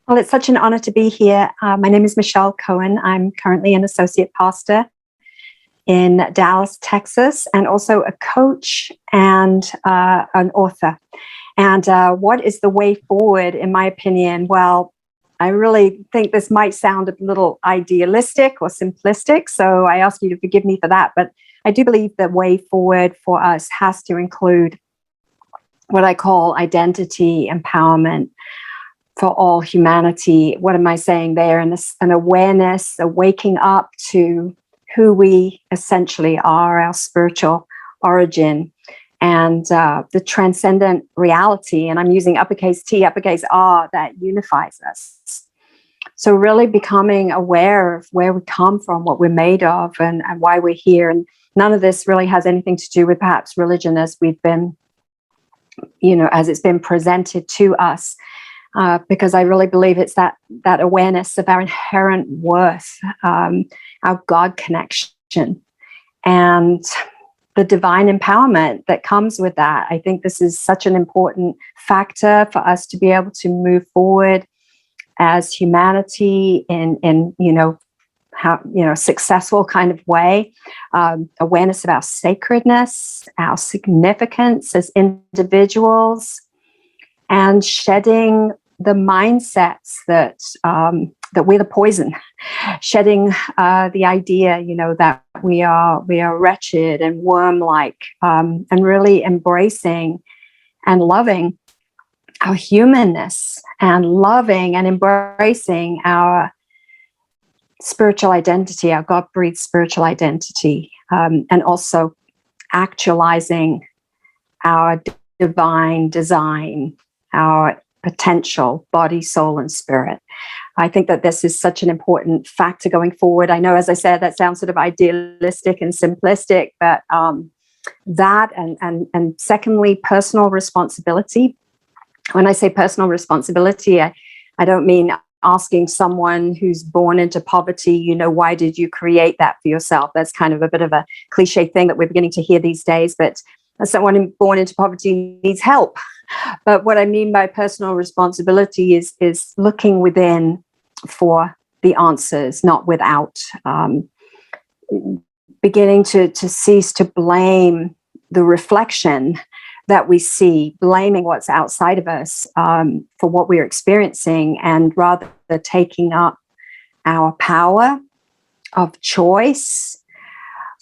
Well, it's such an honor to be here. My name is Michele Cohen. I'm currently an associate pastor in Dallas, Texas, and also a coach and an author. And what is the way forward, in my opinion? Well, I really think this might sound a little idealistic or simplistic, so I ask you to forgive me for that. But I do believe the way forward for us has to include what I call identity empowerment for all humanity. What am I saying there? And an awareness, a waking up to who we essentially are, our spiritual origin, and the transcendent reality. And I'm using uppercase T, uppercase R, that unifies us. So really becoming aware of where we come from, what we're made of, and why we're here. And none of this really has anything to do with perhaps religion as we've been, as it's been presented to us. Because I really believe it's that awareness of our inherent worth, our God connection, and the divine empowerment that comes with that. I think this is such an important factor for us to be able to move forward as humanity in successful kind of way. Awareness of our sacredness, our significance as individuals, and shedding the mindsets that we're the poison, shedding the idea, that we are wretched and worm-like, and really embracing and loving our humanness, and loving and embracing our spiritual identity, our God-breathed spiritual identity, and also actualizing our divine design, our potential, body, soul, and spirit. I think that this is such an important factor going forward. I know, as I said, that sounds sort of idealistic and simplistic, but that and secondly, personal responsibility. When I say personal responsibility, I don't mean asking someone who's born into poverty, why did you create that for yourself? That's kind of a bit of a cliche thing that we're beginning to hear these days, but someone born into poverty needs help. But what I mean by personal responsibility is looking within for the answers, not without. Beginning to cease to blame the reflection that we see, blaming what's outside of us for what we're experiencing, and rather taking up our power of choice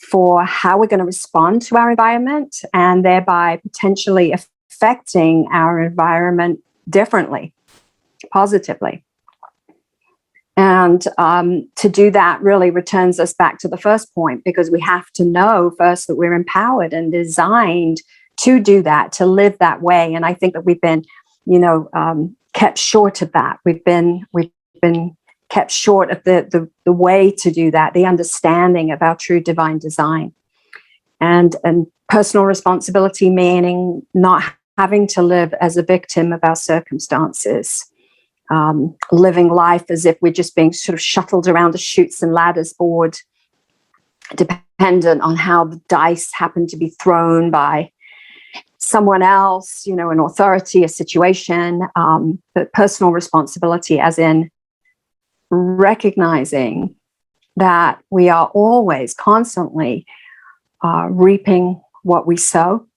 for how we're going to respond to our environment, and thereby potentially affecting our environment differently, positively. And to do that really returns us back to the first point, because we have to know first that we're empowered and designed to do that, to live that way. And I think that we've been, kept short of that. We've been kept short of the way to do that, the understanding of our true divine design. And personal responsibility meaning not having to live as a victim of our circumstances, living life as if we're just being sort of shuttled around the chutes and ladders board, dependent on how the dice happen to be thrown by someone else, an authority, a situation, but personal responsibility as in recognizing that we are always constantly reaping what we sow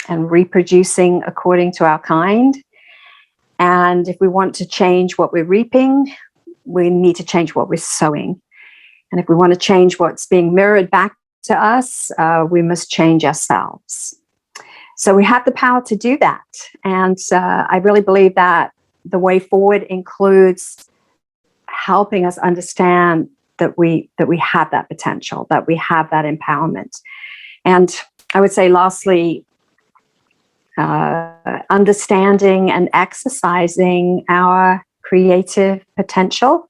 and reproducing according to our kind. And if we want to change what we're reaping, we need to change what we're sowing. And if we want to change what's being mirrored back to us, we must change ourselves. So we have the power to do that. And I really believe that the way forward includes helping us understand that we have that potential, that we have that empowerment. And I would say lastly, understanding and exercising our creative potential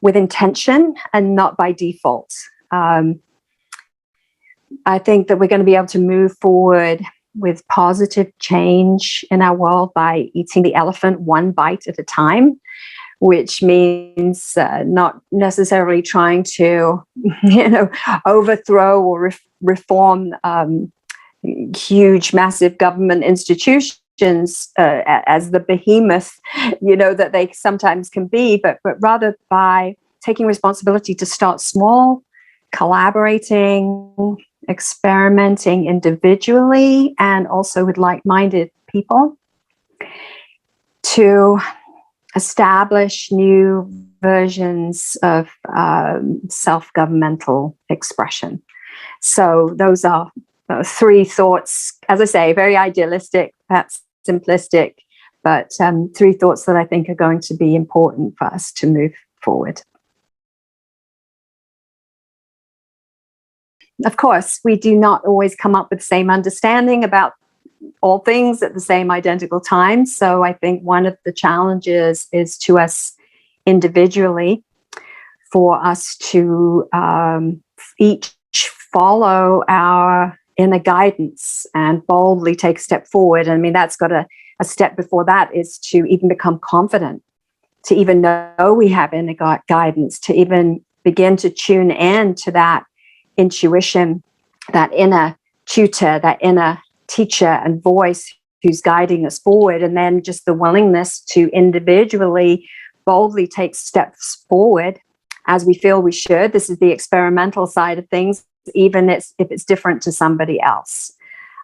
with intention and not by default. I think that we're going to be able to move forward with positive change in our world by eating the elephant one bite at a time, which means not necessarily trying to, overthrow or reform huge, massive government institutions, as the behemoth, that they sometimes can be, but rather by taking responsibility to start small, collaborating, experimenting individually and also with like-minded people to establish new versions of self-governmental expression. So those are three thoughts, as I say, very idealistic, perhaps simplistic, but three thoughts that I think are going to be important for us to move forward. Of course, we do not always come up with the same understanding about all things at the same identical time. So I think one of the challenges is to us individually for us to each follow our inner guidance and boldly take a step forward. I mean, that's got a step before that is to even become confident, to even know we have inner guidance, to even begin to tune in to that intuition, that inner tutor, that inner teacher and voice who's guiding us forward, and then just the willingness to individually boldly take steps forward as we feel we should. This is the experimental side of things, even if it's different to somebody else.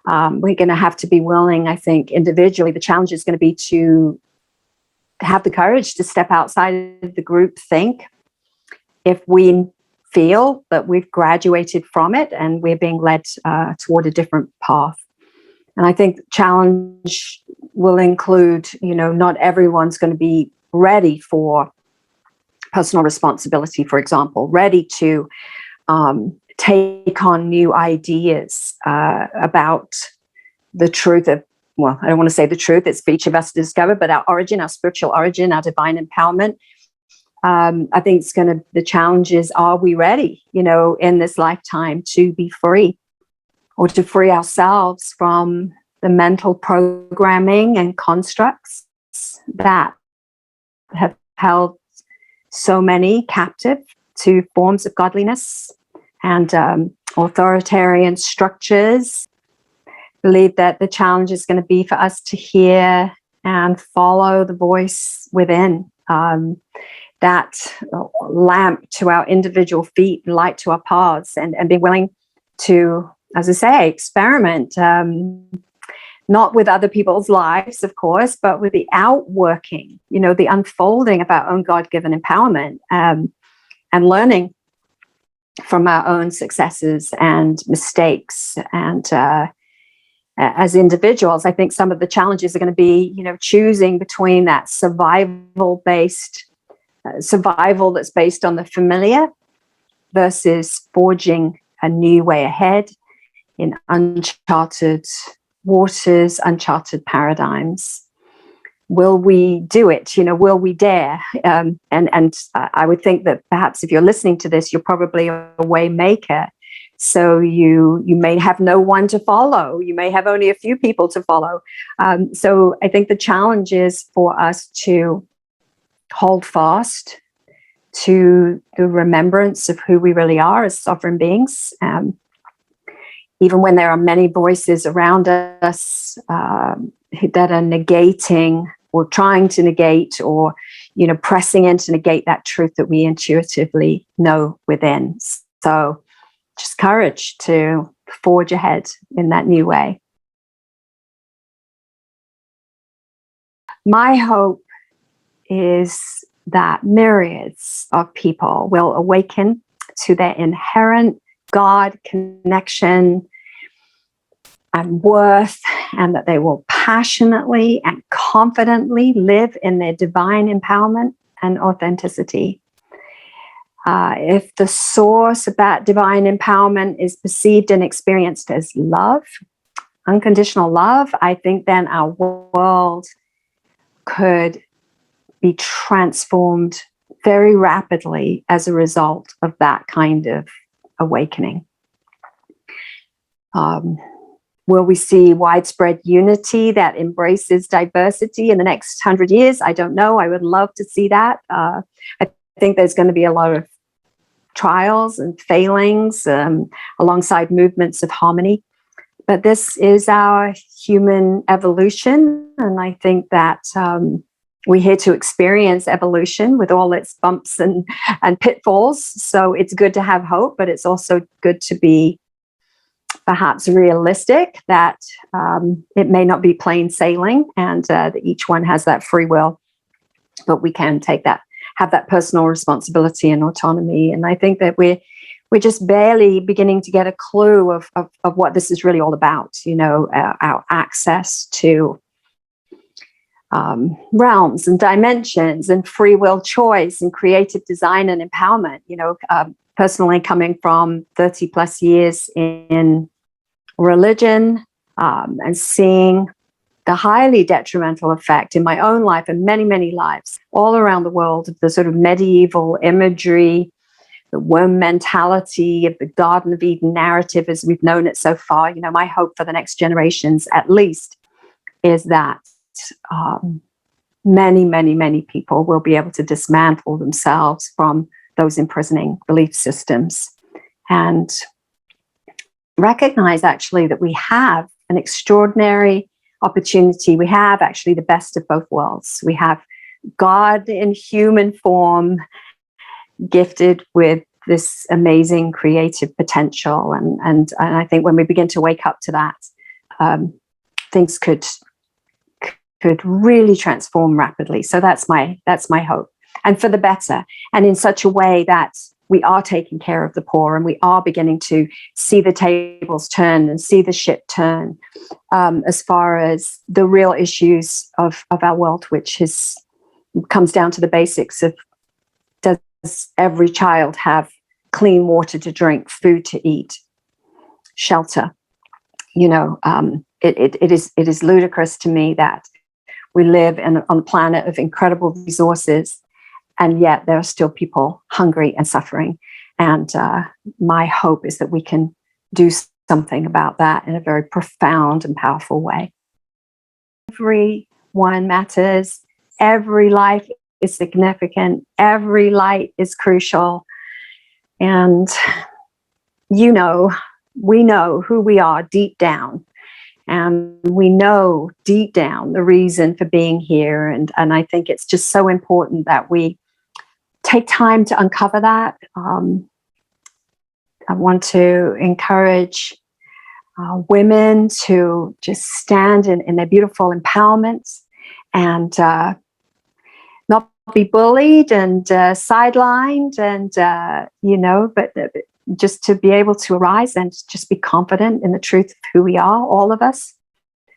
We're going to have to be willing, I think, individually. The challenge is going to be to have the courage to step outside of the group think if we feel that we've graduated from it and we're being led toward a different path. And I think the challenge will include, not everyone's going to be ready for personal responsibility, for example, ready to take on new ideas about the truth of, well, I don't want to say the truth, it's for each of us to discover, but our origin, our spiritual origin, our divine empowerment. I think the challenge is, are we ready, in this lifetime to be free or to free ourselves from the mental programming and constructs that have held so many captive to forms of godliness and authoritarian structures. I believe that the challenge is going to be for us to hear and follow the voice within, that lamp to our individual feet, light to our paths, and be willing to, as I say, experiment, not with other people's lives, of course, but with the outworking, the unfolding of our own God-given empowerment, and learning from our own successes and mistakes. And as individuals, I think some of the challenges are going to be, choosing between that survival that's based on the familiar versus forging a new way ahead in uncharted waters, uncharted paradigms. Will we do it? Will we dare? And I would think that perhaps if you're listening to this, you're probably a way maker. So you may have no one to follow. You may have only a few people to follow. So I think the challenge is for us to hold fast to the remembrance of who we really are as sovereign beings. Even when there are many voices around us that are negating or trying to negate or, pressing in to negate that truth that we intuitively know within. So just courage to forge ahead in that new way. My hope is that myriads of people will awaken to their inherent God connection and worth, and that they will passionately and confidently live in their divine empowerment and authenticity. If the source of that divine empowerment is perceived and experienced as love, unconditional love, I think then our world could be transformed very rapidly as a result of that kind of awakening. Will we see widespread unity that embraces diversity in the next 100 years? I don't know. I would love to see that. I think there's going to be a lot of trials and failings alongside movements of harmony. But this is our human evolution. And I think that we're here to experience evolution with all its bumps and pitfalls. So it's good to have hope, but it's also good to be perhaps realistic that it may not be plain sailing, and that each one has that free will, but we can have that personal responsibility and autonomy. And I think that we're just barely beginning to get a clue of what this is really all about, our access to realms and dimensions and free will choice and creative design and empowerment. Personally coming from 30 plus years in religion, and seeing the highly detrimental effect in my own life and many, many lives all around the world of the sort of medieval imagery, the worm mentality of the Garden of Eden narrative as we've known it so far. My hope for the next generations, at least, is that many, many, many people will be able to dismantle themselves from those imprisoning belief systems and recognize actually that we have an extraordinary opportunity. We have actually the best of both worlds. We have God in human form, gifted with this amazing creative potential. And I think when we begin to wake up to that, things could really transform rapidly. So that's my hope, and for the better, and in such a way that we are taking care of the poor, and we are beginning to see the tables turn and see the ship turn, as far as the real issues of our world, which comes down to the basics of, does every child have clean water to drink, food to eat, shelter? It is ludicrous to me that we live on a planet of incredible resources, and yet there are still people hungry and suffering. And my hope is that we can do something about that in a very profound and powerful way. Everyone matters. Every life is significant. Every light is crucial. And we know who we are deep down. And we know deep down the reason for being here. And I think it's just so important that we take time to uncover that. I want to encourage women to just stand in their beautiful empowerment and not be bullied and sidelined, and but just to be able to arise and just be confident in the truth of who we are, all of us,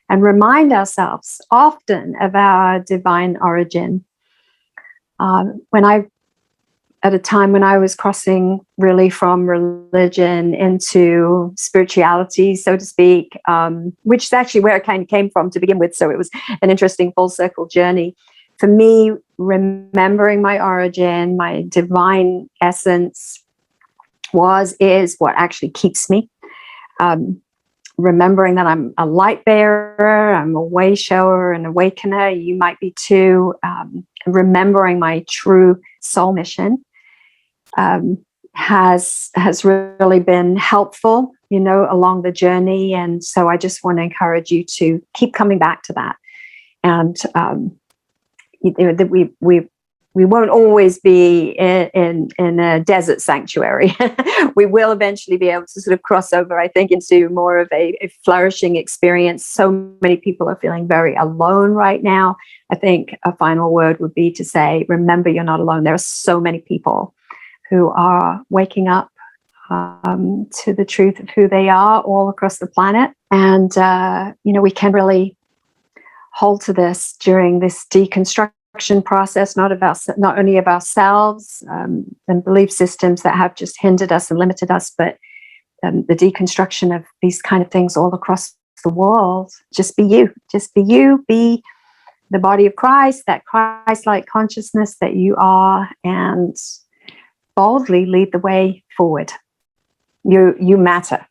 and remind ourselves often of our divine origin. At a time when I was crossing really from religion into spirituality, so to speak, which is actually where it kind of came from to begin with. So it was an interesting full circle journey. For me, remembering my origin, my divine essence is what actually keeps me. Remembering that I'm a light bearer, I'm a way shower, an awakener. You might be too. Remembering my true soul mission has really been helpful, along the journey. And so I just want to encourage you to keep coming back to that. And that we won't always be in a desert sanctuary. We will eventually be able to sort of cross over, I think, into more of a flourishing experience. So many people are feeling very alone right now. I think a final word would be to say, remember, you're not alone. There are so many people who are waking up to the truth of who they are all across the planet. And, we can really hold to this during this deconstruction process, not only of ourselves and belief systems that have just hindered us and limited us, but the deconstruction of these kind of things all across the world. Just be you. Be the body of Christ, that Christ-like consciousness that you are, and boldly lead the way forward. You matter.